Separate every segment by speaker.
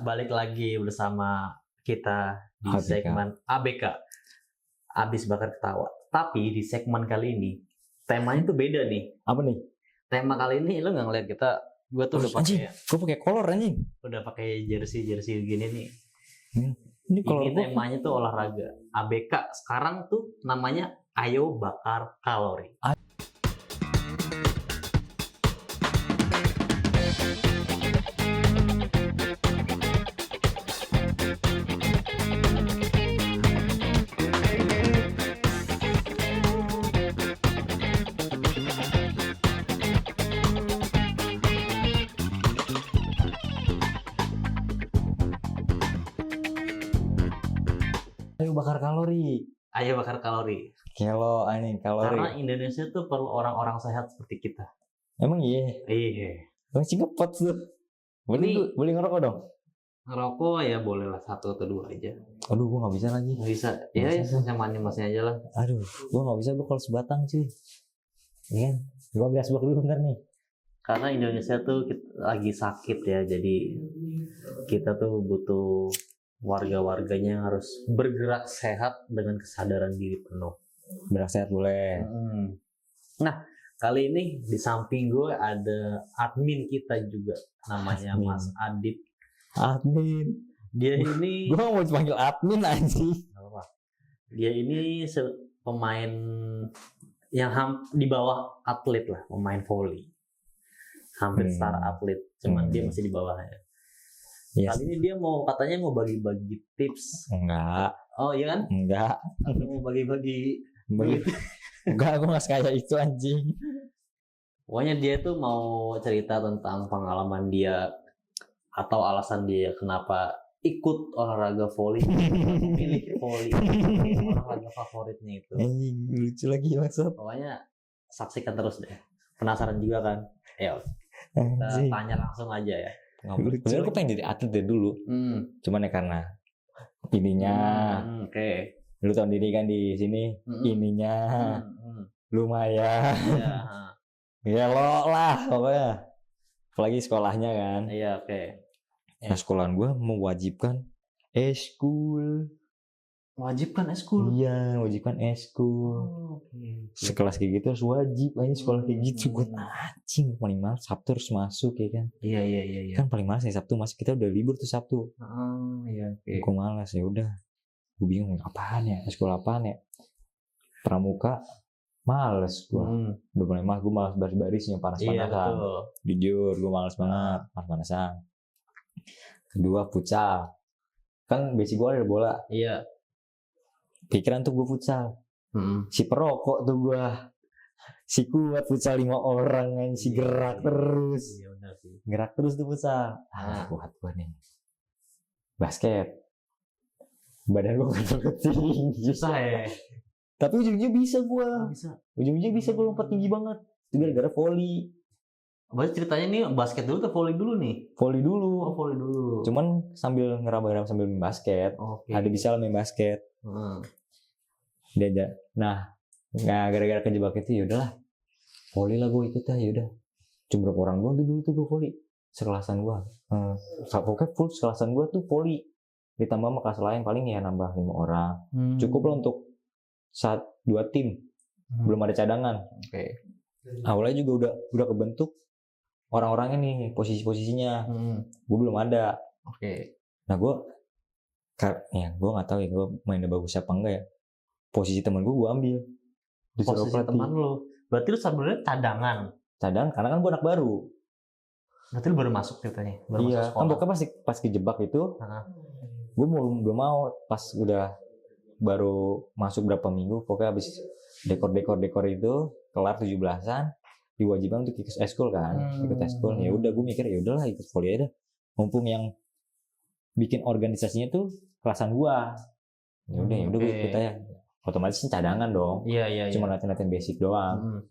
Speaker 1: balik lagi bersama kita di
Speaker 2: ABK.
Speaker 1: segmen ABK, Abis Bakar Ketawa. Tapi di segmen kali ini temanya tuh beda nih.
Speaker 2: Apa nih?
Speaker 1: Tema kali ini lo nggak ngeliat kita, gue tuh udah
Speaker 2: Anjing,
Speaker 1: pakai
Speaker 2: gue pakai kolor anjing.
Speaker 1: jersey gini nih.
Speaker 2: Ini kolor
Speaker 1: Ini
Speaker 2: gue.
Speaker 1: temanya tuh olahraga. ABK sekarang tuh namanya Ayo Bakar Kalori.
Speaker 2: Ayo bakar kalori.
Speaker 1: Ayo Bakar Kalori.
Speaker 2: Kilo anjing kalori.
Speaker 1: Karena Indonesia tuh perlu orang-orang sehat seperti kita.
Speaker 2: Emang iya.
Speaker 1: Iya.
Speaker 2: Masih ngepot tuh. Boleh ngerokok dong.
Speaker 1: Ngerokok ya boleh lah 1 atau 2 aja.
Speaker 2: Aduh, gue nggak bisa lagi.
Speaker 1: Nggak bisa. Ya,
Speaker 2: Nggak bisa.
Speaker 1: sama masnya aja lah.
Speaker 2: Aduh, gue nggak bisa. Gue kalau sebatang cuy. Iya. Gue belas blok dulu ntar nih.
Speaker 1: Karena Indonesia tuh lagi sakit ya, jadi kita tuh butuh warga-warganya yang harus bergerak sehat dengan kesadaran diri penuh.
Speaker 2: Berak sehat boleh.
Speaker 1: Nah, kali ini di samping gue ada admin kita juga, namanya
Speaker 2: Admin.
Speaker 1: Mas Adit.
Speaker 2: Admin.
Speaker 1: Dia ini
Speaker 2: Gue mau dipanggil admin anjing.
Speaker 1: dia ini pemain yang di bawah atlet lah, pemain volley. Hampir setara atlet, cuman dia masih di bawahnya.
Speaker 2: Yes.
Speaker 1: Kali ini dia katanya mau bagi-bagi tips.
Speaker 2: Enggak.
Speaker 1: Oh iya kan?
Speaker 2: Enggak.
Speaker 1: Mau bagi-bagi.
Speaker 2: Enggak, gue nggak sekaya itu anjing.
Speaker 1: Pokoknya dia tuh mau cerita tentang pengalaman dia atau alasan dia kenapa ikut olahraga volley, pilih volley, olahraga favoritnya itu.
Speaker 2: Anjing, lucu lagi maksud.
Speaker 1: Pokoknya saksikan terus deh. Penasaran juga kan? Ya, kita tanya langsung aja ya.
Speaker 2: Sebenarnya gue pengen jadi atlet dari dulu. Cuman ya karena ininya.
Speaker 1: Oke.
Speaker 2: Lu tahun ini kan di sini ininya lumayan. Ya lo lah pokoknya. Apalagi sekolahnya kan.
Speaker 1: Iya, oke.
Speaker 2: Nah, sekolahan gue mewajibkan eskul.
Speaker 1: Wajib kan eskul?
Speaker 2: Iya, wajibkan eskul. Sekelas kayak gitu harus wajib aja sekolah kayak gitu. Gue anjing paling males Sabtu harus masuk ya kan.
Speaker 1: Iya.
Speaker 2: Kan paling males nih Sabtu masuk, kita udah libur tuh Sabtu.
Speaker 1: Iya, oke.
Speaker 2: Gue malas ya udah. Gue bingung apaan ya, sekolah apaan ya. Pramuka males gue. Udah mulai males, gue malas baris-barisnya panas-panasan.
Speaker 1: Iya, betul.
Speaker 2: Jujur gue males banget panas-panasan. Kedua futsal. Kan basic gue ada bola.
Speaker 1: Iya.
Speaker 2: Pikiran tuh gue futsal. Si perokok tuh gue. Si kuat futsal 5 orang kan. Si gerak terus.
Speaker 1: Iya benar sih.
Speaker 2: Gerak terus tuh futsal. Kuat gue nih. Basket. Badan gue kecil.
Speaker 1: Susah ya.
Speaker 2: Tapi ujung-ujungnya bisa gue.
Speaker 1: Bisa.
Speaker 2: Ujung-ujungnya bisa gue lompat tinggi banget. Itu gara-gara volley.
Speaker 1: Berarti ceritanya nih basket dulu atau volley dulu nih?
Speaker 2: Volley dulu.
Speaker 1: Oh, volley dulu.
Speaker 2: Cuman sambil ngeraba-raba sambil main basket.
Speaker 1: Oke.
Speaker 2: Ada bisa lah main basket. Diajak. Nah, gara-gara kejebak itu yaudahlah. Volley lah gue ikut lah yaudah. Cuma berapa orang gue dulu tuh gue volley. Sekelasan gue. Pokoknya full sekelasan gue tuh volley. Ditambah sama kelas lain paling ya nambah 5 orang. Cukup lah untuk 2 tim. Belum ada cadangan.
Speaker 1: Oke.
Speaker 2: Awalnya juga udah kebentuk orang-orangnya nih posisi-posisinya. Gue belum ada.
Speaker 1: Oke.
Speaker 2: Nah gue nggak tahu ya gue mainnya bagus apa enggak ya. Posisi temen gue ambil.
Speaker 1: Posisi teman lo. Berarti lu sebenarnya cadangan
Speaker 2: karena kan gue anak baru.
Speaker 1: Berarti lu baru masuk ceritanya.
Speaker 2: Iya. Kan pokoknya pas kejebak itu. Gue belum mau pas udah baru masuk berapa minggu. Pokoknya habis dekor itu kelar 17-an diwajibkan untuk ikut eskul kan. Ikut eskul. Ya udah gue mikir ya udahlah ikut volley aja. Mumpung yang bikin organisasinya tuh kelasan gua. Ya udah gue ikut aja. Otomatis cadangan dong.
Speaker 1: Iya.
Speaker 2: Cuma latihan basic doang.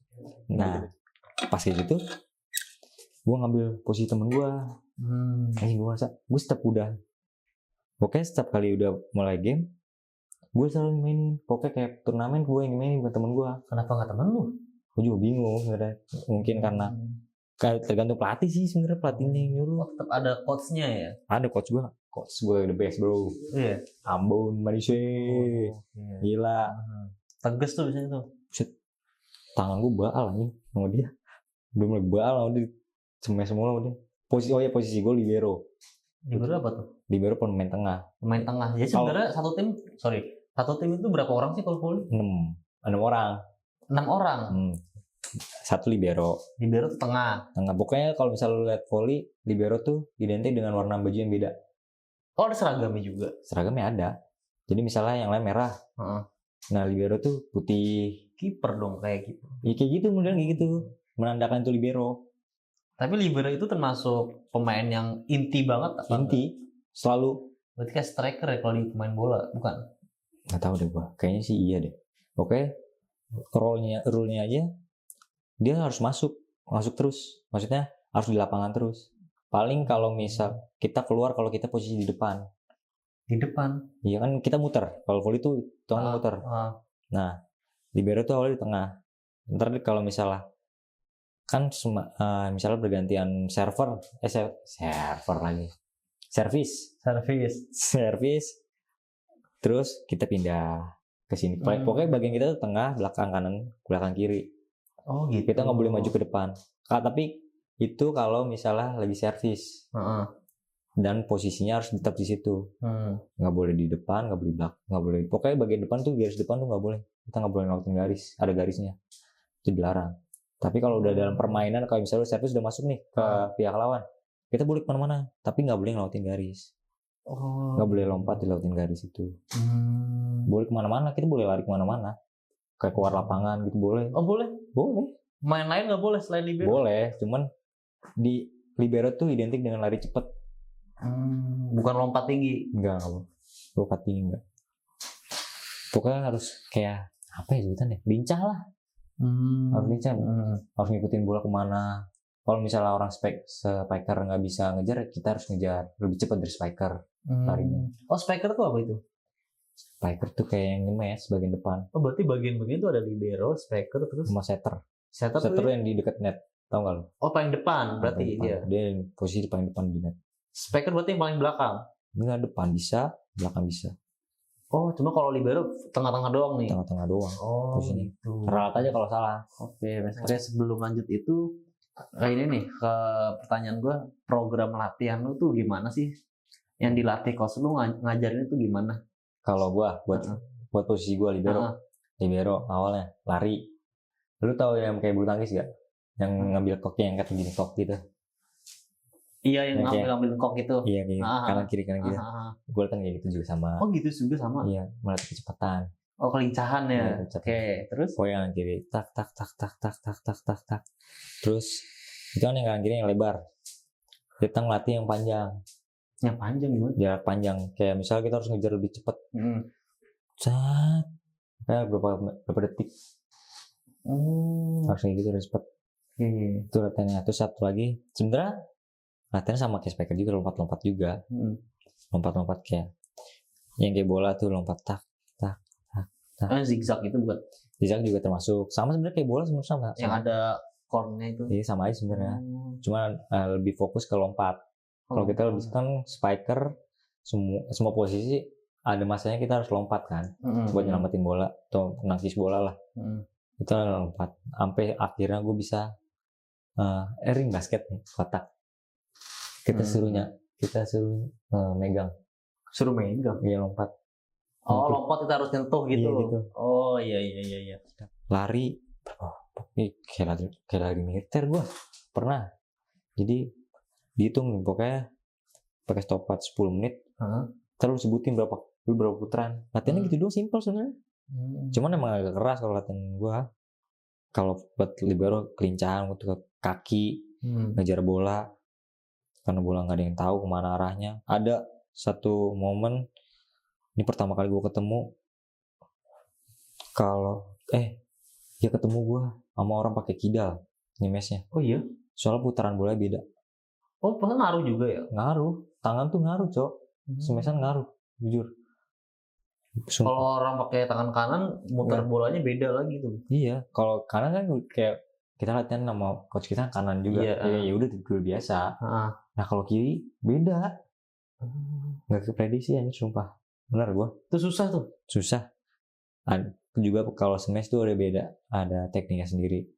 Speaker 2: Nah, pas kayak gitu gua ngambil posisi temen gua. Anjing gua ngerasa gua setiap kali udah mulai game gua selalu mainin. Pokoknya kayak turnamen gua yang mainin bukan temen gua.
Speaker 1: Kenapa nggak temen lu?
Speaker 2: Gua juga bingung sebenarnya. Mungkin karena Kayak tergantung pelatih sih sebenarnya, pelatihnya yang nyuruh.
Speaker 1: Oh, tetap ada coachnya ya.
Speaker 2: Ada coach gue the best bro.
Speaker 1: Iya.
Speaker 2: Ambon Malaysia,
Speaker 1: Iya.
Speaker 2: gila.
Speaker 1: Tegas tuh biasanya tuh.
Speaker 2: Tangan gue baal nih sama dia. Udah mulai baal sama dia. Semes semua sama dia. Posisi gue libero.
Speaker 1: Libero apa tuh?
Speaker 2: Libero pemain tengah.
Speaker 1: Pemain tengah. Jadi sebenarnya satu tim itu berapa orang sih kalau volley?
Speaker 2: 6 orang.
Speaker 1: 6 orang.
Speaker 2: Satu libero.
Speaker 1: Libero tuh tengah.
Speaker 2: Pokoknya kalau misalnya lu lihat volley, libero tuh identik dengan warna baju yang beda.
Speaker 1: Oh, ada seragamnya juga.
Speaker 2: Seragamnya ada. Jadi misalnya yang lain merah. Nah, libero tuh putih.
Speaker 1: Kiper dong kayak gitu.
Speaker 2: Ya kayak gitu, kemudian kayak gitu. Menandakan itu libero.
Speaker 1: Tapi libero itu termasuk pemain yang inti banget apa?
Speaker 2: Inti. Selalu.
Speaker 1: Berarti kayak striker ya kalau di pemain bola, bukan?
Speaker 2: Nggak tahu deh gua. Kayaknya sih iya deh. Oke. Rule-nya aja. Dia harus masuk terus. Maksudnya harus di lapangan terus. Paling kalau misal kita keluar kalau kita posisi di depan.
Speaker 1: Di depan?
Speaker 2: Iya kan kita muter. Kalau volley itu muter. Nah, libero itu awalnya di tengah. Ntar kalau misalnya kan misalnya bergantian server lagi. Servis. Terus kita pindah ke sini. Pokoknya bagian kita tuh tengah, belakang kanan, belakang kiri.
Speaker 1: Oh gitu.
Speaker 2: Kita nggak boleh maju ke depan. Tapi itu kalau misalnya lagi servis. Dan posisinya harus tetap di situ. Nggak boleh di depan, nggak boleh di belakang, nggak boleh. Pokoknya bagian depan tuh, garis depan tuh nggak boleh. Kita nggak boleh ngelakuin garis, ada garisnya. Itu dilarang. Tapi kalau udah dalam permainan, kalau misalnya servis udah masuk nih ke pihak lawan, kita boleh kemana-mana. Tapi nggak boleh ngelakuin garis. Nggak boleh lompat dilautin garis itu. Boleh kemana-mana, kita boleh lari kemana-mana. Kayak keluar lapangan gitu boleh.
Speaker 1: Oh boleh?
Speaker 2: Boleh.
Speaker 1: Main lain nggak boleh selain libero?
Speaker 2: Boleh, cuman di libero tuh identik dengan lari cepet.
Speaker 1: Bukan lompat tinggi?
Speaker 2: Enggak. Lompat tinggi enggak. Pokoknya harus kayak apa ya sebutannya? Lincah lah. Harus lincah. Harus ngikutin bola kemana. Kalau misalnya orang spiker nggak bisa ngejar, kita harus ngejar lebih cepat dari spiker larinya.
Speaker 1: Oh, spiker tuh apa itu?
Speaker 2: Spiker tuh kayak yang ngemes bagian depan.
Speaker 1: Oh, berarti bagian-bagian itu ada libero, spiker, terus
Speaker 2: sama setter.
Speaker 1: Setter
Speaker 2: yang di dekat net. Tahu nggak lo?
Speaker 1: Oh, paling depan berarti dia.
Speaker 2: Dia posisi paling depan di net.
Speaker 1: Spiker berarti yang paling belakang?
Speaker 2: Enggak, depan bisa, belakang bisa.
Speaker 1: Oh, cuma kalau libero tengah-tengah doang nih?
Speaker 2: Tengah-tengah doang.
Speaker 1: Oh, gitu.
Speaker 2: Ralat aja kalau salah.
Speaker 1: Oke, sebelum lanjut itu, ini nih, ke pertanyaan gue, program latihan lu tuh gimana sih? Yang dilatih coach lu ngajarin itu gimana?
Speaker 2: Kalau gue, buat posisi gue libero. Libero awalnya, lari. Lu tahu yang kayak bulu tangkis gak? Yang ngambil koknya yang kayak gini, kok gitu.
Speaker 1: Iya, yang ngambil kok gitu.
Speaker 2: Iya, kayak kanan kiri. Gue kan kayak gitu juga sama.
Speaker 1: Oh gitu juga sama?
Speaker 2: Iya, melatih kecepatan.
Speaker 1: Oh, kelincahan ya. Oke, terus?
Speaker 2: Oh, yang kanan kiri, tak. Terus itu kan yang kanan kiri yang lebar. Kita ngelatih yang panjang.
Speaker 1: Yang panjang gimana?
Speaker 2: Jarak panjang. Kayak misalnya kita harus ngejar lebih cepat. Kayak berapa detik. Harus kayak gitu harus cepat. Itu latihannya. Terus satu lagi, sebenarnya latihan sama kayak spiker juga, lompat-lompat juga. Lompat-lompat kayak yang kayak bola tuh lompat tak.
Speaker 1: Zigzag itu bukan?
Speaker 2: Zigzag juga termasuk. Sama sebenarnya kayak bola sebenarnya sama.
Speaker 1: Yang ada cornnya itu.
Speaker 2: Iya, sama aja sebenarnya. Cuma lebih fokus ke lompat. Kalau kita lebih kan spiker, semua posisi ada masanya kita harus lompat kan, buat nyelamatin bola atau nangkis bola lah. Kita lompat sampai akhirnya gue bisa ring basket nih, kotak. Kita suruh megang.
Speaker 1: Suruh megang?
Speaker 2: Iya, lompat.
Speaker 1: Oh, lompat kita harus nyentuh gitu.
Speaker 2: Iya, gitu.
Speaker 1: Oh iya.
Speaker 2: Lari, kayak lari militer gue pernah. Jadi dihitung pokoknya pakai stopwatch 10 menit. Terus sebutin berapa putaran. Latihannya gitu doang, simpel sebenarnya. Cuman emang agak keras kalau latihan gue. Kalau buat libero kelincahan untuk kaki, ngejar bola. Karena bola nggak ada yang tahu kemana arahnya. Ada satu momen, ini pertama kali gue ketemu, dia ketemu gue sama orang pakai kidal nyemesnya.
Speaker 1: Oh iya?
Speaker 2: Soalnya putaran bola beda.
Speaker 1: Oh, ngaruh juga ya?
Speaker 2: Ngaruh, tangan tuh ngaruh, Cok. Semesan ngaruh, jujur.
Speaker 1: Kalau orang pakai tangan kanan, muter bolanya beda lagi tuh.
Speaker 2: Iya, kalau kanan kan kayak kita latihan sama coach kita kanan juga.
Speaker 1: Iya.
Speaker 2: Ya udah dulu biasa.
Speaker 1: Heeh.
Speaker 2: Nah kalau kiri beda. Nggak keprediksi aja sumpah. Bener gua.
Speaker 1: Itu susah tuh.
Speaker 2: Susah. Juga kalau smash tuh ada beda. Ada tekniknya sendiri.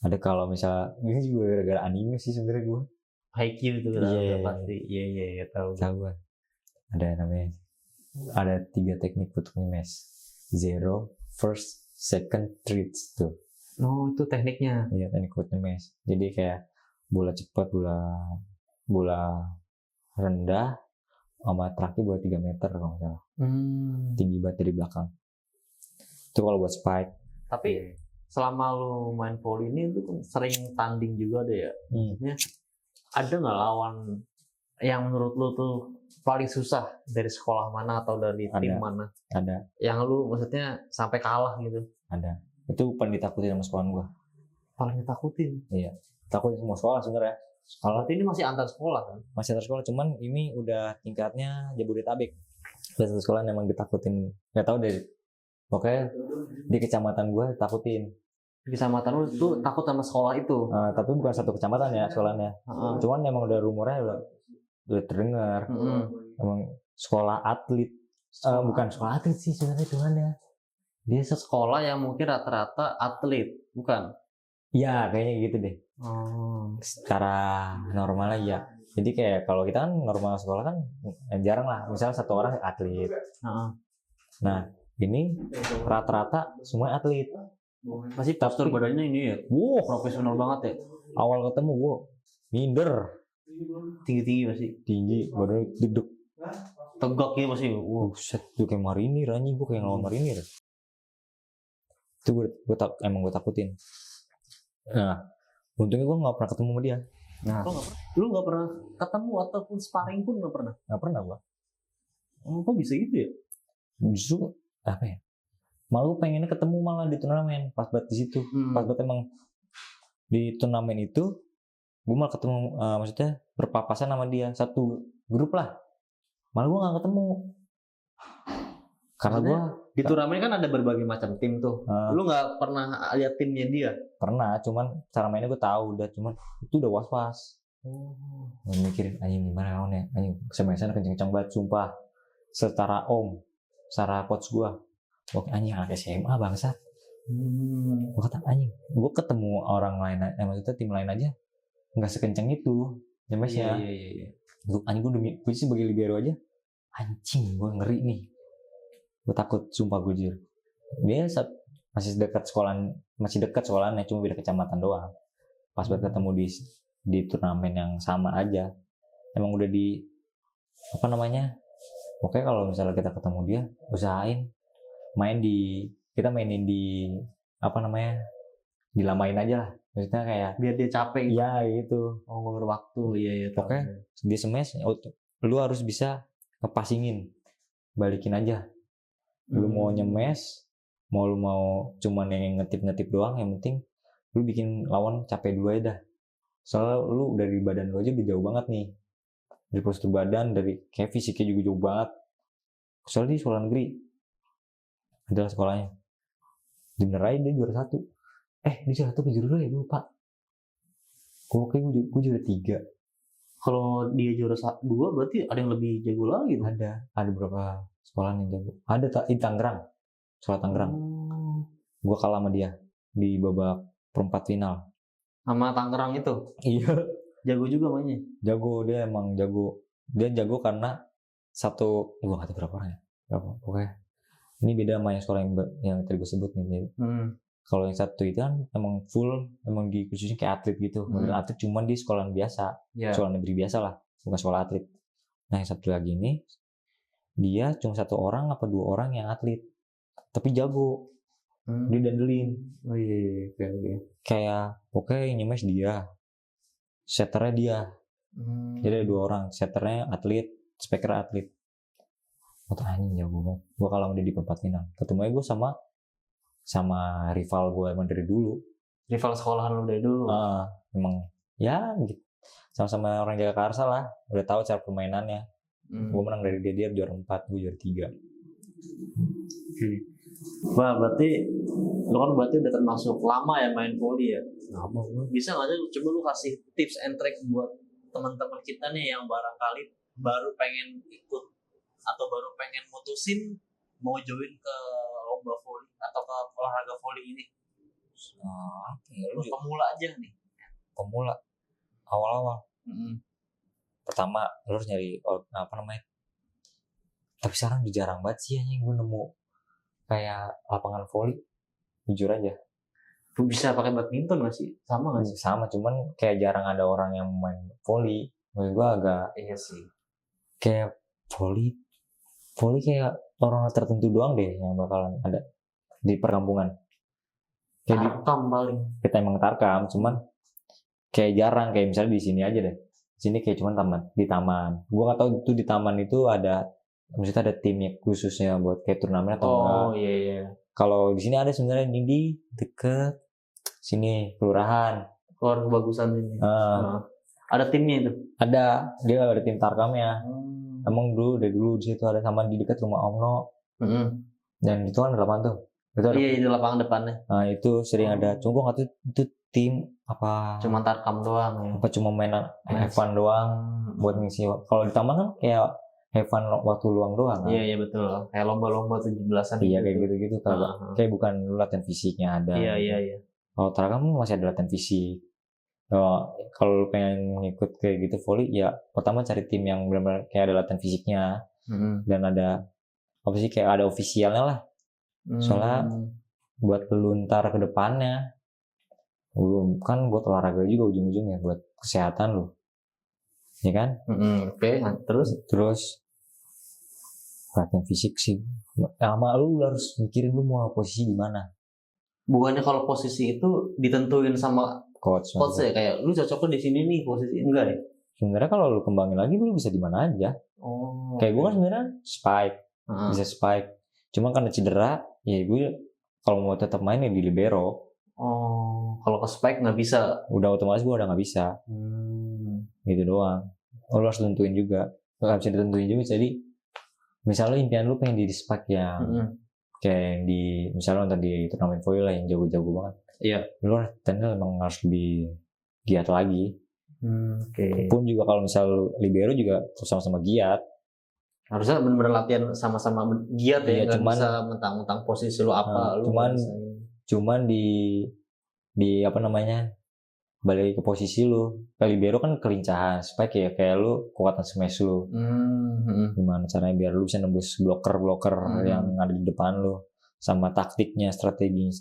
Speaker 2: Ada kalau misal ini juga gara-gara anime sih sebenarnya gua.
Speaker 1: Haikyuu itu pasti. Iya tahu.
Speaker 2: Tahu gua. Ada namanya. Ada 3 teknik untuk nge-mash. Zero, first, second, third tuh.
Speaker 1: Oh, itu tekniknya.
Speaker 2: Iya, teknik buat nge-mash. Jadi kayak bola cepat, bola rendah, sama terakhir bola 3 meter kalau nggak salah. Tinggi banget dari belakang. Itu kalau buat spike.
Speaker 1: Tapi selama lu main volley ini lu sering tanding juga deh ya. Maksudnya ada nggak lawan yang menurut lu tuh paling susah dari sekolah mana atau dari tim mana?
Speaker 2: Ada.
Speaker 1: Yang lu maksudnya sampai kalah gitu?
Speaker 2: Ada. Itu paling ditakutin sama sekolah gua.
Speaker 1: Paling ditakutin?
Speaker 2: Iya. Takutin semua sekolah sebenarnya.
Speaker 1: Kalau ini masih antar sekolah kan?
Speaker 2: Masih antar sekolah, cuman ini udah tingkatnya Jabodetabek. Satu sekolah emang ditakutin. Nggak tahu deh. Pokoknya di kecamatan gua ditakutin.
Speaker 1: Di kecamatan lu tuh takut sama sekolah itu?
Speaker 2: Tapi bukan satu kecamatan ya sekolahnya. Cuman emang udah rumornya udah terdengar. Emang sekolah atlet. Bukan sekolah atlet sih sebenarnya tuhannya.
Speaker 1: Dia sekolah yang mungkin rata-rata atlet, bukan?
Speaker 2: Iya, kayaknya gitu deh. Secara normalnya ya. Jadi kayak kalau kita kan normal sekolah kan jarang lah. Misalnya satu orang atlet. Nah, ini rata-rata semua atlet.
Speaker 1: Pasti postur badannya ini ya. Wow, profesional banget ya.
Speaker 2: Awal ketemu gua minder.
Speaker 1: Tinggi-tinggi pasti.
Speaker 2: Tinggi, badan duduk.
Speaker 1: Tegak ya pasti.
Speaker 2: Wow, set tuh kayak Marinir anjing, gua kayak ngelawan Marinir. Itu emang gue takutin. Nah, untungnya gue nggak pernah ketemu sama dia. Nah,
Speaker 1: lu nggak pernah ketemu ataupun sparring pun nggak pernah?
Speaker 2: Nggak pernah gue.
Speaker 1: Kok bisa gitu ya?
Speaker 2: Justru apa ya? Malu pengennya ketemu malah di turnamen. Pas banget di situ. Pas banget emang di turnamen itu, gue malah ketemu, maksudnya berpapasan sama dia satu grup lah. Malah gue nggak ketemu. Karena gue
Speaker 1: di turnamen kan ada berbagai macam tim tuh. Lu nggak pernah lihat timnya dia?
Speaker 2: Pernah, cuman cara mainnya gue tahu udah, cuman itu udah was-was. Gue mikirin anjing gimana lawannya, anjing semester kenceng-kenceng banget sumpah. Secara secara coach gue, anjing anak SMA bangsat. Gue kata anjing, gue ketemu orang lain, maksudnya tim lain aja nggak sekenceng itu, jamesnya.
Speaker 1: Iya.
Speaker 2: Anjing gue sih sebagai libero aja, anjing gue ngeri nih. Gue takut sumpah gue jujur. Dia masih dekat sekolahnya, cuma beda kecamatan doang. Pas banget ketemu di turnamen yang sama aja. Emang udah oke kalau misalnya kita ketemu dia, usahain kita mainin dilamain aja lah. Maksudnya kayak
Speaker 1: biar dia capek.
Speaker 2: Iya gitu.
Speaker 1: Ngulur waktu. Iya.
Speaker 2: Pokoknya di smash lu harus bisa ngepasingin, balikin aja. Lu mau nyemes, lu mau cuman yang ngetip doang, yang penting lu bikin lawan capek dulu aja dah. Soalnya lu dari badan lu aja udah jauh banget nih. Dari postur badan, dari kayak fisiknya juga jauh banget. Soalnya di sekolah negeri adalah sekolahnya. Dimarahin dia juara 1. Dia juara 1 ke juara 2 ya, gue lupa. Gue juara 3.
Speaker 1: Kalau dia juara 2 berarti ada yang lebih jago lagi tuh.
Speaker 2: Ada beberapa sekolah yang jago. Ada di Tangerang. Sekolah Tangerang. Gue kalah sama dia di babak perempat final.
Speaker 1: Sama Tangerang itu?
Speaker 2: Iya.
Speaker 1: Jago juga mainnya?
Speaker 2: Jago, dia emang jago. Dia jago karena satu, gue gak tahu berapa orangnya. Pokoknya ini beda sama yang sekolah yang tadi gue sebut nih. Kalau yang satu itu kan emang full, emang di khususnya kayak atlet gitu. Model atlet cuman di sekolah biasa. Sekolah negeri biasa lah, bukan sekolah atlet. Nah yang satu lagi ini, dia cuma 1 orang apa 2 orang yang atlet. Tapi jago. Dia dandelin.
Speaker 1: Oh iya.
Speaker 2: Kayak, yang nyemes dia. Setternya dia. Jadi ada 2 orang. Setternya atlet, speaker atlet. Anjing jago banget. Gue kalah sama dia di perempat final. Ketemunya gue sama rival gue emang dari dulu.
Speaker 1: Rival sekolahan lu dari dulu?
Speaker 2: Emang ya gitu. Sama-sama orang Jakarta lah. Udah tahu cara permainannya. Gue menang dari dia juara 4, gue juara 3.
Speaker 1: Wah, berarti lu kan berarti udah termasuk lama ya main volley ya.
Speaker 2: Lama gue.
Speaker 1: Bisa nggak sih coba lu kasih tips and trick buat teman-teman kita nih yang barangkali baru pengen ikut atau baru pengen mutusin mau join ke lomba volley atau ke olahraga volley ini.
Speaker 2: Nah,
Speaker 1: Lu pemula aja nih.
Speaker 2: pemula awal-awal.
Speaker 1: Mm-hmm.
Speaker 2: Pertama lu harus nyari apa namanya. Tapi sekarang udah jarang banget sih anjing gue nemu kayak lapangan volley. Jujur aja.
Speaker 1: Lu bisa pakai badminton nggak sih? Sama nggak sih?
Speaker 2: Sama, cuman kayak jarang ada orang yang main volley. Menurut gue agak
Speaker 1: Iya sih.
Speaker 2: kayak volley kayak orang tertentu doang deh yang bakalan ada di perkampungan. Kayak di
Speaker 1: Tarkam paling.
Speaker 2: kita emang tarkam, cuman kayak jarang, kayak misalnya di sini aja deh. Di sini kayak cuman di taman. Gua nggak tahu itu di taman itu ada, maksudnya ada timnya khususnya buat kayak turnamen atau enggak.
Speaker 1: Oh iya.
Speaker 2: Kalau di sini ada sebenarnya ini di deket sini kelurahan.
Speaker 1: Keluar kebagusan ini. Ada timnya itu.
Speaker 2: Ada, dia ada tim tarkamnya. Emang dari dulu di situ ada, sama di dekat rumah Om No. Dan itu kan lapangan tuh. Itu ada,
Speaker 1: Iya, itu lapangan depannya.
Speaker 2: nah itu sering ada. Cuma gue nggak tahu itu tim apa.
Speaker 1: Cuma tarkam doang ya.
Speaker 2: Apa cuma mainan have fun doang buat ngisi. Kalau di taman kan kayak have fun waktu luang doang kan.
Speaker 1: Iya betul. Kayak lomba-lomba 17-an.
Speaker 2: Iya kayak gitu-gitu. Kayak bukan latihan fisiknya ada.
Speaker 1: Iya.
Speaker 2: Kalau tarkam masih ada latihan fisik. Kalau lu pengen ngikut kayak gitu volley, ya pertama cari tim yang benar-benar kayak ada latihan fisiknya. Dan ada apa sih, kayak ada ofisialnya lah. Soalnya buat lu ntar ke depannya, lu kan buat olahraga juga ujung-ujungnya, buat kesehatan lu, ya kan?
Speaker 1: Oke.
Speaker 2: Terus latihan fisik sih, sama lu harus mikirin lu mau posisi di mana.
Speaker 1: Bukannya kalau posisi itu ditentuin sama
Speaker 2: Coach
Speaker 1: ya, kayak lu cocoknya di sini nih posisi, enggak ya?
Speaker 2: Sebenarnya kalau lu kembangin lagi lu bisa di mana aja. Kayak gue kan sebenarnya spike, bisa spike. Cuma karena cedera, ya gue kalau mau tetap main ya di libero.
Speaker 1: Kalau ke spike nggak bisa.
Speaker 2: Udah otomatis gue udah nggak bisa. Gitu doang. Lu harus tentuin juga. Nggak bisa ditentuin juga. Jadi misalnya impian lu pengen di spike yang kayak yang di misalnya nonton di turnamen volley lah yang jago-jago banget.
Speaker 1: Iya.
Speaker 2: Lu emang harus lebih giat lagi. Pun juga kalau misal libero juga sama-sama giat. Harusnya
Speaker 1: benar-benar latihan sama-sama giat ya, nggak
Speaker 2: cuman,
Speaker 1: bisa mentang-mentang posisi lu apa.
Speaker 2: Cuman di apa namanya, balik ke posisi lu. Kayak libero kan kelincahan, spike ya kayak lu kekuatan smash lu. Gimana caranya biar lu bisa nembus blocker yang ada di depan lu, sama taktiknya, strategi.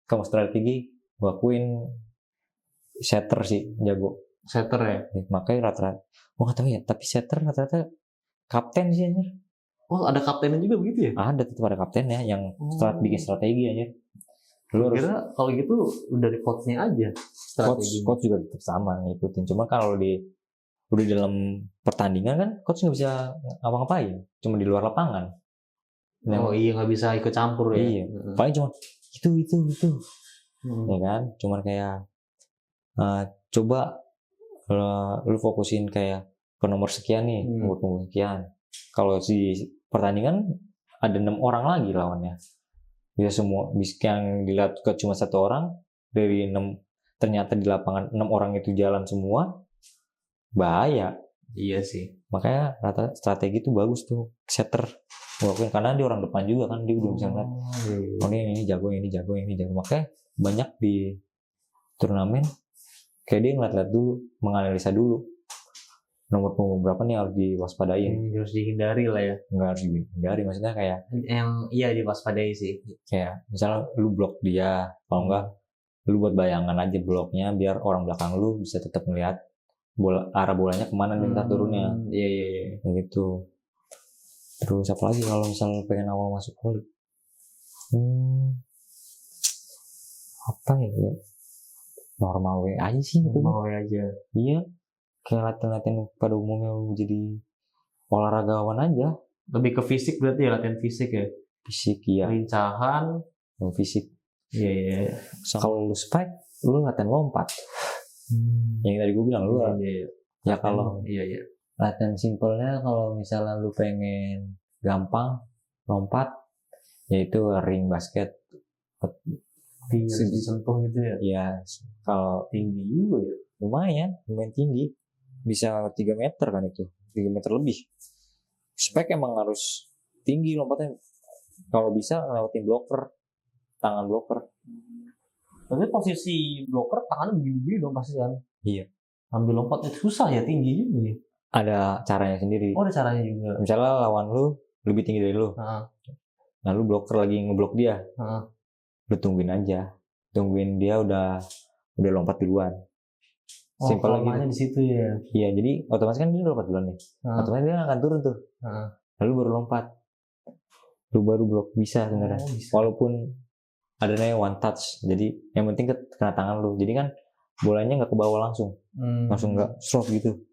Speaker 2: Kalau strategi gua akuin setter sih jago.
Speaker 1: Setter ya?
Speaker 2: Makanya rata-rata gua nggak tahu ya, tapi setter rata-rata kapten sih anjir.
Speaker 1: Ada kaptennya juga begitu ya?
Speaker 2: Ada, tetap ada kaptennya yang bikin strategi anjir. Lu
Speaker 1: kira kalau gitu udah di coachnya aja strategi.
Speaker 2: Coach juga tetap sama ngikutin. Cuma kalau udah dalam pertandingan kan coach nggak bisa ngapa-ngapain, cuma di luar lapangan.
Speaker 1: Iya, nggak bisa ikut campur ya.
Speaker 2: Iya. Paling cuma itu. Ya kan? Cuman kayak coba lu fokusin kayak ke nomor sekian nih, nomor sekian. Kalau di pertandingan ada 6 orang lagi lawannya. Bisa yang dilihat ke cuma 1 orang dari 6, ternyata di lapangan 6 orang itu jalan semua, bahaya.
Speaker 1: Iya sih.
Speaker 2: Makanya rata strategi itu bagus tuh setter. Karena dia orang depan juga kan, dia udah bisa ngeliat. Ini jago. Makanya banyak di turnamen kayak dia ngeliat dulu, menganalisa dulu. Nomor punggung berapa nih harus diwaspadain.
Speaker 1: Harus dihindari lah ya.
Speaker 2: Nggak harus dihindari, maksudnya kayak
Speaker 1: yang diwaspadai sih.
Speaker 2: Kayak misalnya lu blok dia, kalau enggak lu buat bayangan aja bloknya biar orang belakang lu bisa tetap melihat arah bolanya kemana nih ntar turunnya.
Speaker 1: Iya.
Speaker 2: Gitu. Terus apa lagi kalau misalnya pengen awal masuk volley? Apa ya? Normal way aja sih.
Speaker 1: Normal way aja.
Speaker 2: Iya. Kayak latihan pada umumnya lu jadi olahragawan aja.
Speaker 1: Lebih ke fisik berarti ya, latihan fisik ya? Fisik,
Speaker 2: iya.
Speaker 1: Lincahan.
Speaker 2: Fisik.
Speaker 1: Iya.
Speaker 2: Kalau lu spike, lu latihan lompat. Yang tadi gue bilang lu ya kalau
Speaker 1: iya.
Speaker 2: Latihan simpelnya kalau misalnya lu pengen gampang, lompat, yaitu ring basket.
Speaker 1: Disentuh gitu ya.
Speaker 2: Ya, kalau
Speaker 1: Tinggi juga ya.
Speaker 2: lumayan tinggi, bisa 3 meter kan itu, 3 meter lebih. Spek emang harus tinggi lompatnya, kalau bisa lewatin blocker, tangan blocker.
Speaker 1: Tapi posisi blocker tangannya begini-begini dong pasti kan.
Speaker 2: Iya.
Speaker 1: Ambil lompat itu susah ya, tinggi juga ya.
Speaker 2: Ada caranya sendiri.
Speaker 1: Oh ada caranya juga.
Speaker 2: Misalnya lawan lu lebih tinggi dari lu, nah lu blocker lagi ngeblok dia, lu tungguin aja, tungguin dia udah lompat duluan.
Speaker 1: Simpel lagi di situ ya.
Speaker 2: Iya, jadi otomatis kan dia udah lompat duluan nih, otomatis dia akan turun tuh, lalu baru lompat, lu baru blok bisa sebenarnya. Walaupun ada namanya one touch, jadi yang penting kena tangan lu, jadi kan bolanya nggak ke bawah langsung nggak slot gitu.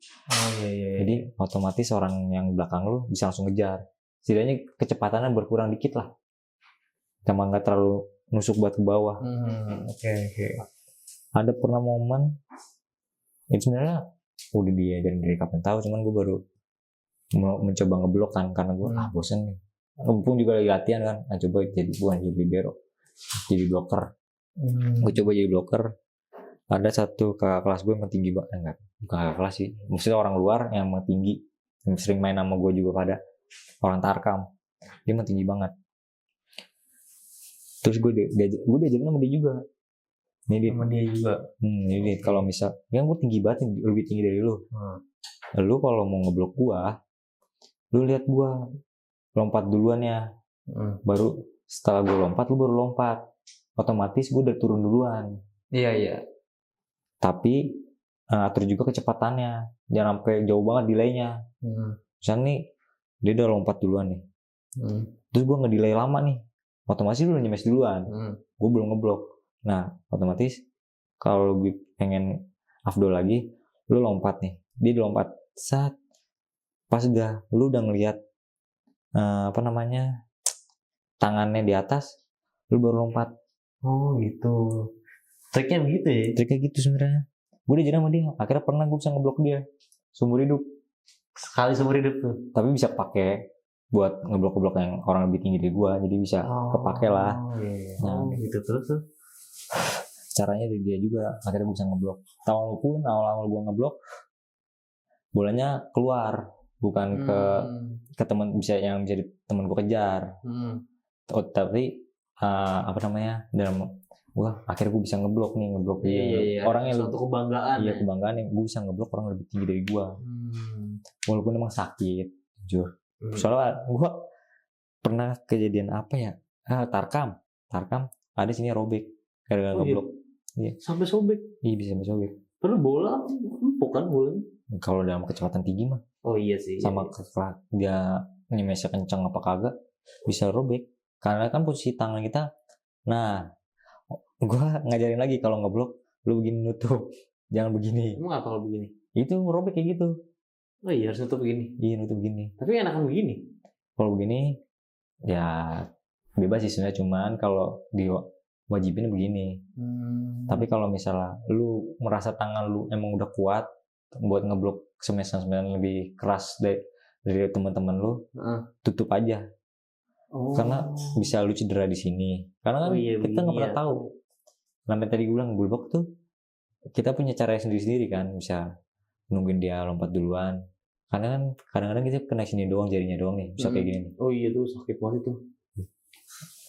Speaker 1: Iya.
Speaker 2: Jadi otomatis orang yang belakang lu bisa langsung ngejar, setidaknya kecepatannya berkurang dikit lah, cuma nggak terlalu nusuk buat ke bawah.
Speaker 1: Oke.
Speaker 2: Ada pernah momen itu sebenarnya udah diajarin dari kapan tahu, cuman gue baru mencoba ngeblok kan, karena gue bosen nih, mumpung juga lagi latihan kan, coba jadi libero, jadi blocker. Gue coba jadi blocker. Ada satu kakak kelas gue yang tinggi banget, bukan kakak kelas sih, maksudnya orang luar yang tinggi, yang sering main sama gue juga, pada orang Tarkam, dia tinggi banget. Terus gue diajarin sama dia juga.
Speaker 1: Sama dia juga.
Speaker 2: Ini kalau misal, yang gue tinggi banget, lebih tinggi dari lu. Lu kalau mau ngeblok gua, lu lihat gua lompat duluan ya. Baru setelah gue lompat, lu baru lompat. Otomatis gue udah turun duluan.
Speaker 1: Iya.
Speaker 2: Tapi atur juga kecepatannya, jangan sampai jauh banget delaynya. Misalnya nih dia udah lompat duluan nih, terus gue ngedelay lama nih, otomatis lu udah nyemes duluan, gue belum ngeblok. Nah otomatis kalau lu pengen afdol lagi, lu lompat nih, dia lompat saat pas lu udah ngelihat tangannya di atas, lu baru lompat.
Speaker 1: Oh gitu. Triknya begitu ya?
Speaker 2: Triknya gitu sebenarnya. Gue udah sama dia, akhirnya pernah gue bisa ngeblok dia seumur hidup.
Speaker 1: Sekali seumur hidup tuh.
Speaker 2: Tapi bisa pakai buat ngeblok yang orang lebih tinggi dari gue, jadi bisa kepake lah.
Speaker 1: Iya. Nah gitu terus tuh.
Speaker 2: Caranya dari dia juga, akhirnya gue bisa ngeblok. Walaupun awal-awal gue ngeblok, bolanya keluar, bukan ke teman, bisa yang jadi teman gue kejar. Tapi dalam akhirnya gue bisa ngeblok
Speaker 1: Iya.
Speaker 2: Orangnya
Speaker 1: suatu kebanggaan.
Speaker 2: Iya, kebanggaan yang gue bisa ngeblok orang lebih tinggi dari gue. Walaupun emang sakit, jujur. Soalnya gue pernah kejadian Tarkam ada sini robek gara-gara ngeblok.
Speaker 1: Iya. Sampai sobek.
Speaker 2: Iya, bisa sampai sobek.
Speaker 1: Padahal bola empuk kan bolanya.
Speaker 2: Kalau dalam kecepatan tinggi mah.
Speaker 1: Oh iya sih.
Speaker 2: Sama dia nyemesnya kencang apa kagak, bisa robek. Karena kan posisi tangan kita. Nah, gue ngajarin lagi kalau ngeblok, lu begini nutup, jangan begini.
Speaker 1: Emang apa kalau begini?
Speaker 2: Itu robek kayak gitu.
Speaker 1: Oh iya, harus nutup begini.
Speaker 2: Iya, nutup begini.
Speaker 1: Tapi enakan begini.
Speaker 2: Kalau begini ya bebas sih sebenarnya, cuman kalau diwajibin begini. Tapi kalau misalnya lu merasa tangan lu emang udah kuat buat ngeblok semesan lebih keras dari teman-teman lu, tutup aja. Karena bisa lu cedera di sini. Karena kan kita nggak pernah tahu. Namanya tadi gue bilang bulldog tuh kita punya cara sendiri-sendiri kan, bisa nungguin dia lompat duluan. Karena kan kadang-kadang kita kena sini doang, jarinya doang nih, bisa kayak gini nih.
Speaker 1: Oh iya tuh sakit banget tuh.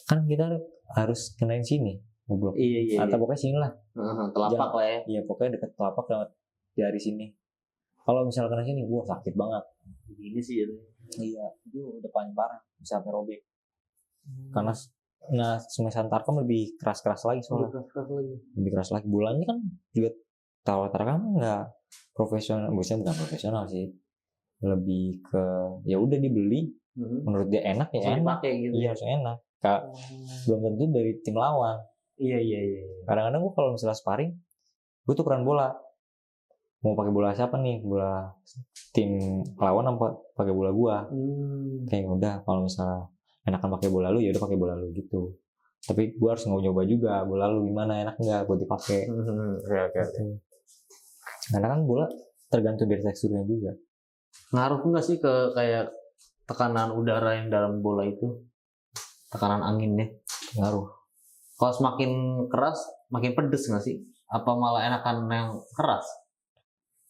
Speaker 2: Kan kita harus kenain sini, bulldog.
Speaker 1: Iya.
Speaker 2: Atau pokoknya sini lah.
Speaker 1: Telapak lah ya.
Speaker 2: Iya, pokoknya deket telapak lewat jari sini. Kalau misalnya kena sini, sakit banget.
Speaker 1: Begini sih ya.
Speaker 2: Iya, itu udah paling parah, bisa sampai robek. Karena semesan Tarkam lebih keras-keras lagi soalnya. Lebih keras lagi. Bulannya kan juga Tarkam nggak profesional, biasanya bukan profesional sih. Lebih ke ya udah dibeli, menurut dia enak ya enak.
Speaker 1: Gitu.
Speaker 2: Iya, harus enak. Belum tentu dari tim lawan.
Speaker 1: Iya.
Speaker 2: Kadang-kadang gue kalau misalnya sparring, gue tukeran bola. Mau pakai bola siapa nih? Bola tim lawan apa pakai bola gua? Kayak udah kalau misalnya enakan pakai bola lu, ya udah pakai bola lu gitu. Tapi gue harus nyoba juga bola lu gimana, enak nggak buat dipakai.
Speaker 1: Oke.
Speaker 2: Karena kan bola tergantung dari teksturnya juga.
Speaker 1: Ngaruh nggak sih ke kayak tekanan udara yang dalam bola itu? tekanan anginnya.
Speaker 2: Ngaruh.
Speaker 1: Kalau semakin keras makin pedes nggak sih? Apa malah enakan yang keras?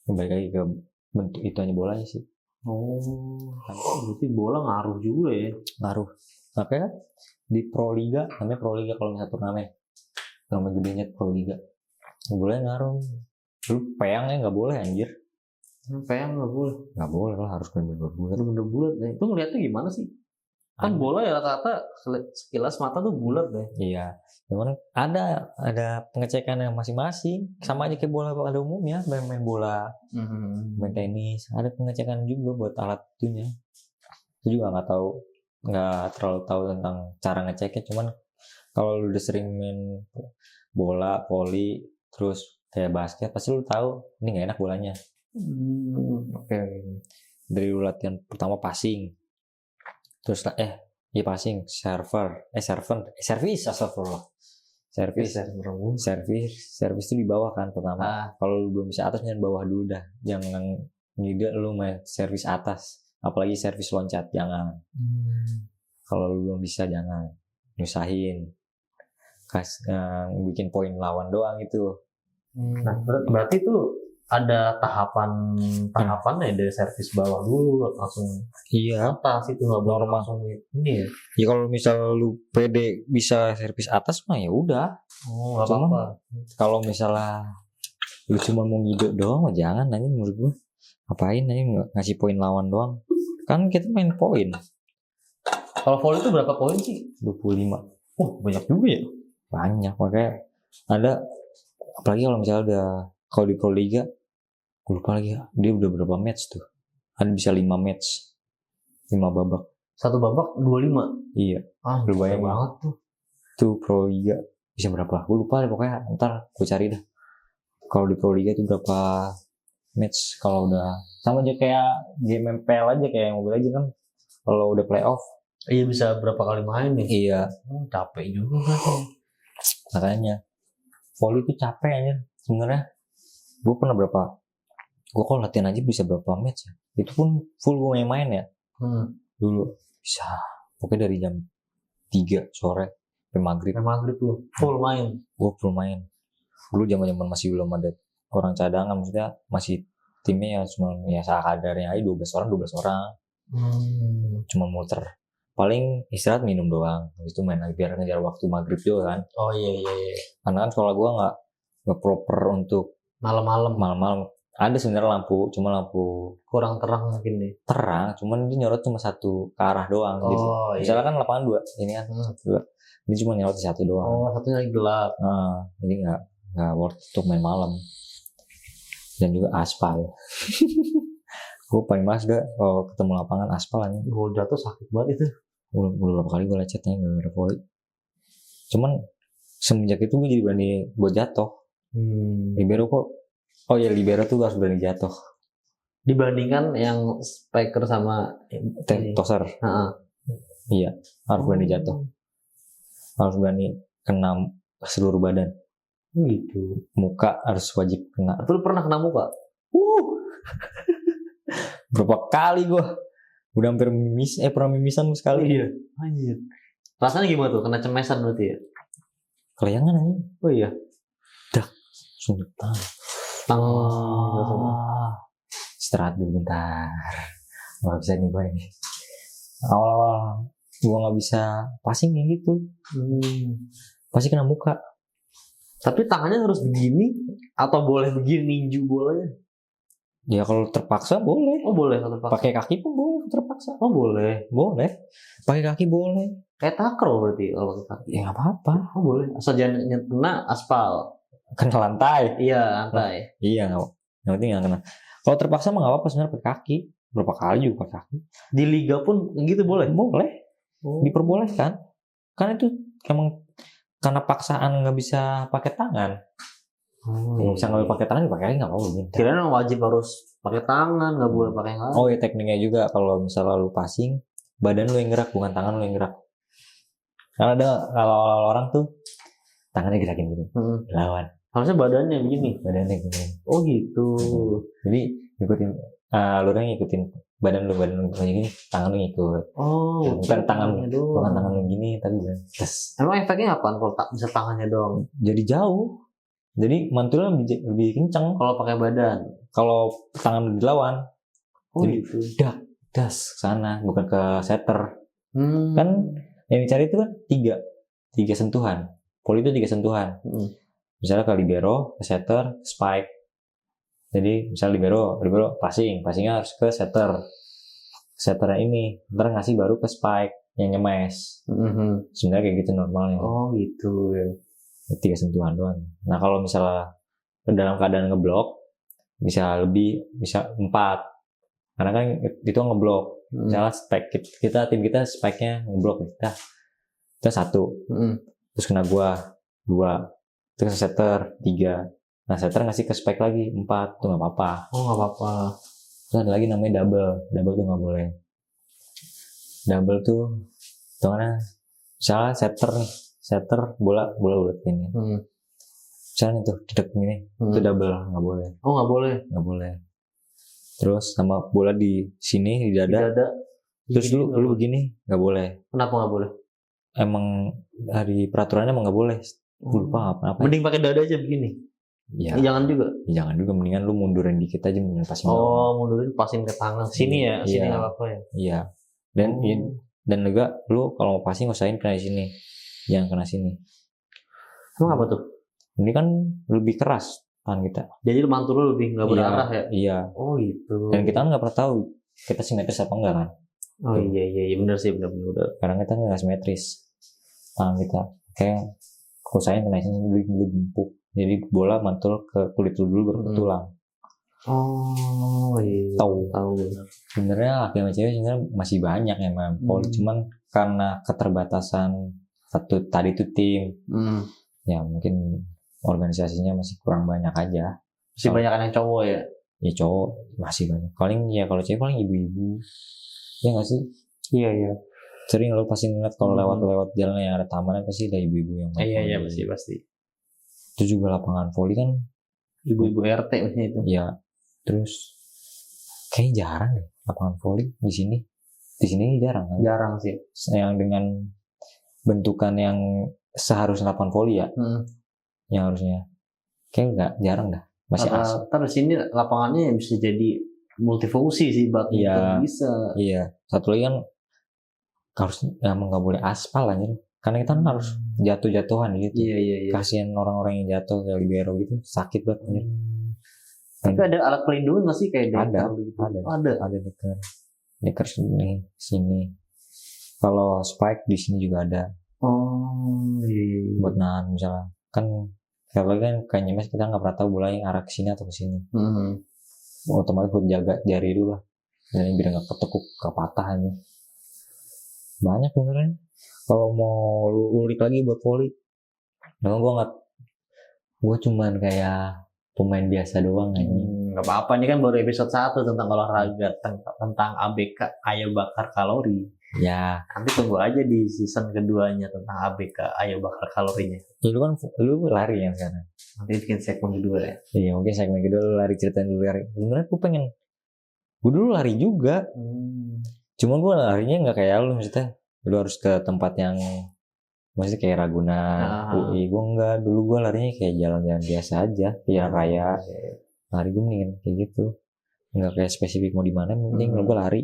Speaker 2: Kembali lagi ke bentuk itunya bolanya sih.
Speaker 1: Oh, berarti bola ngaruh juga ya.
Speaker 2: Ngaruh. Makanya di Pro Liga, namanya Pro Liga kalau misalnya turnamen gedenya Pro Liga, bolanya ngaruh. Lu peyangnya nggak boleh anjir.
Speaker 1: Peyang nggak boleh.
Speaker 2: Nggak boleh lah, harus bener-bener bulat.
Speaker 1: Bener-bener bulat deh. Itu ngeliatnya gimana sih? Kan bola ya rata-rata sekilas mata tuh bulat deh.
Speaker 2: Iya, cuman ada pengecekan yang masing-masing, sama aja kayak bola pada umumnya, main bola, main tenis, ada pengecekan juga buat alat itunya. Itu juga nggak terlalu tahu tentang cara ngeceknya, cuman kalau lu udah sering main bola, voli, terus kayak basket, pasti lu tahu ini nggak enak bolanya.
Speaker 1: Oke.
Speaker 2: Dari lu latihan pertama passing, terus passing, servis itu di bawah kan pertama. Kalau lu belum bisa atas, jangan bawah dulu dah, jangan ngide lu main servis atas, apalagi servis loncat, jangan. Kalau lu belum bisa jangan nyusahin, bikin poin lawan doang itu.
Speaker 1: Nah, berarti tuh ada tahapannya dari servis bawah dulu langsung atas, itu nggak normal langsung ini ya.
Speaker 2: Ya kalau misal lu pede bisa servis atas mah ya udah.
Speaker 1: Nggak apa-apa.
Speaker 2: Kalau misalnya lu cuma mau ngide doang, jangan nanya, menurut gua. Ngapain nanya ngasih poin lawan doang? Kan kita main poin.
Speaker 1: Kalau volley itu berapa poin sih?
Speaker 2: 25.
Speaker 1: Banyak juga ya.
Speaker 2: Banyak, makanya ada, apalagi kalau misalnya kalau di Pro Liga, gue lupa lagi dia udah berapa match tuh. Ada bisa 5 match, 5 babak.
Speaker 1: Satu babak 25.
Speaker 2: Iya.
Speaker 1: Lumayan banget tuh.
Speaker 2: Tuh Pro Liga bisa berapa? Gue lupa deh, pokoknya ntar gue cari dah. Kalau di Pro Liga itu berapa match? Kalau udah sama aja kayak game MPL aja, kayak Mobile Legends kan. Kalau udah playoff,
Speaker 1: iya bisa berapa kali main nih?
Speaker 2: Iya.
Speaker 1: Capek juga kan.
Speaker 2: Makanya volley itu capek aja sebenarnya. Gue pernah gue kalau latihan aja bisa berapa match ya, itu pun full gue main ya. Dulu bisa pokoknya dari jam 3 sore sampai maghrib
Speaker 1: tuh full main.
Speaker 2: Gue full main dulu, zaman masih belum ada orang cadangan, maksudnya masih timnya ya cuma ya sekadarnya aja, 12 orang. Cuma muter, paling istirahat minum doang, habis itu main lagi biar ngejar waktu maghrib juga kan.
Speaker 1: Iya.
Speaker 2: Karena kan sekolah gue nggak proper untuk malam-malam. Ada sebenarnya lampu, cuma lampu
Speaker 1: kurang terang mungkin nih.
Speaker 2: Terang, cuman dia nyorot cuma satu ke arah doang. Gitu. Misalnya kan lapangan 2, ini kan 2. Dia cuma nyorot satu doang.
Speaker 1: Satunya lagi gelap.
Speaker 2: Jadi nggak worth untuk main malam. Dan juga aspal. Gue paling males gak kalau ketemu lapangan aspal aja.
Speaker 1: Gue jatuh sakit banget itu.
Speaker 2: Udah berapa kali gue lecetnya gara-gara volley. Cuman semenjak itu gue jadi berani buat jatuh. Libero tuh harus berani jatuh.
Speaker 1: Dibandingkan yang spiker sama
Speaker 2: toser. Iya, harus berani jatuh. Harus berani kena seluruh badan.
Speaker 1: Gitu.
Speaker 2: Muka harus wajib kena.
Speaker 1: Lu pernah kena muka?
Speaker 2: Berapa kali gue. Udah hampir pernah mimisan sekali.
Speaker 1: Iya. Anjir. Rasanya gimana tuh? Kena cemesan berarti ya?
Speaker 2: Kelayangan aja.
Speaker 1: Oh iya.
Speaker 2: Dak. Sundut istirahat dulu bentar. Gak bisa nih gue nih. Awal-awal gue gak bisa passing kayak gitu. Pasti kena muka.
Speaker 1: Tapi tangannya harus begini atau boleh begini ninju bolanya?
Speaker 2: Ya kalau terpaksa boleh.
Speaker 1: Boleh kalau terpaksa.
Speaker 2: Pakai kaki pun boleh terpaksa.
Speaker 1: Boleh.
Speaker 2: Pakai kaki boleh.
Speaker 1: Kayak takraw berarti kalau pakai kaki.
Speaker 2: Ya nggak apa-apa.
Speaker 1: Boleh. Asal jangan kena aspal.
Speaker 2: Kena lantai.
Speaker 1: Iya, lantai.
Speaker 2: Iya, nggak. Yang penting nggak kena. Kalau terpaksa mah nggak apa-apa sebenarnya pakai kaki. Berapa kali juga pakai kaki.
Speaker 1: Di liga pun gitu boleh.
Speaker 2: Boleh. Diperbolehkan. Karena itu emang karena paksaan nggak bisa pakai tangan. Bisa nggak pakai tangan, pakai kaki nggak apa-apa.
Speaker 1: Kirain wajib harus pakai tangan, nggak boleh pakai kaki.
Speaker 2: Oh ya, tekniknya juga kalau misalnya lu passing, badan lu yang gerak, bukan tangan lu yang gerak. Karena ada kalau orang tuh tangannya gerakin gitu, lawan.
Speaker 1: Harusnya badannya begini.
Speaker 2: Badannya gini.
Speaker 1: Oh gitu.
Speaker 2: Jadi ikutin alurnya ngikutin badan lu kayak gini, tangan lu ngikut.
Speaker 1: Oh,
Speaker 2: Bukan tangan
Speaker 1: doang.
Speaker 2: bukan tangan lu gini tapi tes.
Speaker 1: Emang efeknya apaan kalau tak bisa tangannya doang?
Speaker 2: Jadi jauh. Jadi mantulnya lebih kenceng
Speaker 1: Kalau pakai badan.
Speaker 2: kalau tangan dilawan.
Speaker 1: Oh
Speaker 2: Jadi,
Speaker 1: gitu.
Speaker 2: Das ke sana, bukan ke setter.
Speaker 1: Hmm.
Speaker 2: Kan yang dicari itu kan tiga sentuhan. Volley itu 3 sentuhan. Misalnya ke libero, ke setter, spike. Jadi misalnya libero passingnya harus ke setter. Setternya ini, ntar ngasih baru ke spike yang nyemes. Sebenarnya kayak gitu normalnya.
Speaker 1: Oh gitu ya.
Speaker 2: 3 sentuhan doang. Nah kalau misalnya dalam keadaan ngeblok, bisa 4. Karena kan itu ngeblok. Misalnya spike tim kita spike-nya ngeblok kita 1. Terus kena gua 2. Terus setter 3. Nah setter ngasih ke spike lagi 4. Itu nggak apa-apa.
Speaker 1: Oh nggak apa-apa.
Speaker 2: Terus ada lagi namanya double tuh nggak boleh. Double tuh mana? Misalnya setter bola bulat ini. Misalnya tuh dedek gini, itu double nggak boleh.
Speaker 1: Oh nggak boleh.
Speaker 2: Terus sama bola di sini di dada. Terus lu begini nggak boleh.
Speaker 1: Kenapa nggak boleh?
Speaker 2: Emang dari peraturannya emang nggak boleh. Gue lupa apa.
Speaker 1: Mending pakai dada aja begini.
Speaker 2: Ya.
Speaker 1: Jangan juga.
Speaker 2: Jangan juga, mendingan lu mundurin dikit aja pasin.
Speaker 1: Mundurin pasin ke tangan. Sini ya, sini nggak apa-apa ya.
Speaker 2: Iya. Dan juga lu kalau mau passing usahain kena di sini. Jangan kena sini.
Speaker 1: Emang apa tuh?
Speaker 2: Ini kan lebih keras tangan kita.
Speaker 1: Jadi mantul lu lebih nggak berarah ya?
Speaker 2: Iya.
Speaker 1: Oh gitu.
Speaker 2: Dan kita kan nggak pernah tahu kita simetris apa enggak kan?
Speaker 1: Oh iya benar sih benar.
Speaker 2: Karena kita nggak simetris tangan kita. Kayak usahain kena sini lebih empuk. Jadi bola mantul ke kulit lu dulu baru ke tulang.
Speaker 1: Oh iya.
Speaker 2: Tahu. Sebenarnya laki sama cewek sebenarnya masih banyak yang main volley, cuman karena keterbatasan satu tadi itu tim, ya mungkin organisasinya masih kurang banyak aja.
Speaker 1: Masih banyak yang cowok ya?
Speaker 2: Ya cowok masih banyak. Paling ya kalau cewek paling ibu-ibu. Ya nggak sih?
Speaker 1: Iya.
Speaker 2: Sering lo pasti ngeliat kalau lewat jalan yang ada taman pasti ada ibu-ibu yang main.
Speaker 1: Iya pasti.
Speaker 2: Itu juga lapangan volley kan
Speaker 1: ibu-ibu RT maksudnya itu.
Speaker 2: Ya. Terus kayaknya jarang deh lapangan volley di sini. Di sini jarang kan?
Speaker 1: Jarang sih.
Speaker 2: Yang dengan bentukan yang seharusnya lapangan volley ya. Yang harusnya kayak jarang dah. Masih asal.
Speaker 1: Ntar di sini lapangannya bisa jadi multifungsi sih, badminton bisa.
Speaker 2: Iya. Satu lagi kan harus emang nggak boleh aspal aja. Karena kita kan harus jatuh-jatuhan gitu.
Speaker 1: Iya.
Speaker 2: Kasihan orang-orang yang jatuh kayak libero gitu, sakit banget.
Speaker 1: Tapi ada alat pelindung nggak sih kayak deker gitu?
Speaker 2: Ada deker sini. Kalau spike di sini juga ada.
Speaker 1: Oh iya.
Speaker 2: Buat nahan misalnya. Kan kalau kan kayak nyemes kita nggak pernah tahu bola yang arah ke sini atau ke sini. Otomatis buat jaga jari dulu lah. Dan biar nggak ketekuk ke patah aja. Banyak beneran. Kalau mau ulik lagi buat volley, memang gue cuman kayak pemain biasa doang aja.
Speaker 1: Gak apa-apa, ini kan baru episode 1 tentang olahraga, tentang ABK, ayo bakar kalori.
Speaker 2: Ya.
Speaker 1: Nanti tunggu aja di season keduanya tentang ABK, ayo bakar kalorinya.
Speaker 2: Lu lari ya sekarang.
Speaker 1: Nanti bikin segmen kedua ya.
Speaker 2: Iya mungkin segmen kedua lu lari, ceritain dulu lari. Sebenarnya gue dulu lari juga. Cuma gue larinya nggak kayak lu, maksudnya lu harus ke tempat yang maksudnya kayak Ragunan, UI. Gue enggak, dulu gue larinya kayak jalan-jalan biasa aja, jalan raya. Lari gue mendingan kayak gitu, nggak kayak spesifik mau di mana, mending gue lari.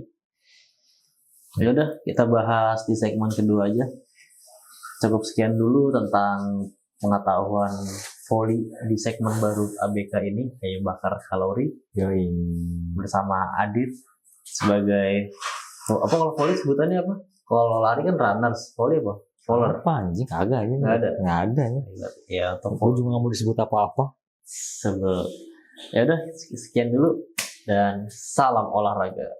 Speaker 1: Ya udah, kita bahas di segmen kedua aja. Cukup sekian dulu tentang pengetahuan volley di segmen baru ABK ini, kayak bakar kalori.
Speaker 2: Yoi.
Speaker 1: Bersama Adit sebagai apa kalau volley sebutannya apa? Kalau lari kan runners, volley apa? Voller.
Speaker 2: Apa anjing? Kagak aja. Nggak ada ya.
Speaker 1: Ya, atau
Speaker 2: gue juga nggak mau disebut apa-apa.
Speaker 1: Ya udah, sekian dulu dan salam olahraga.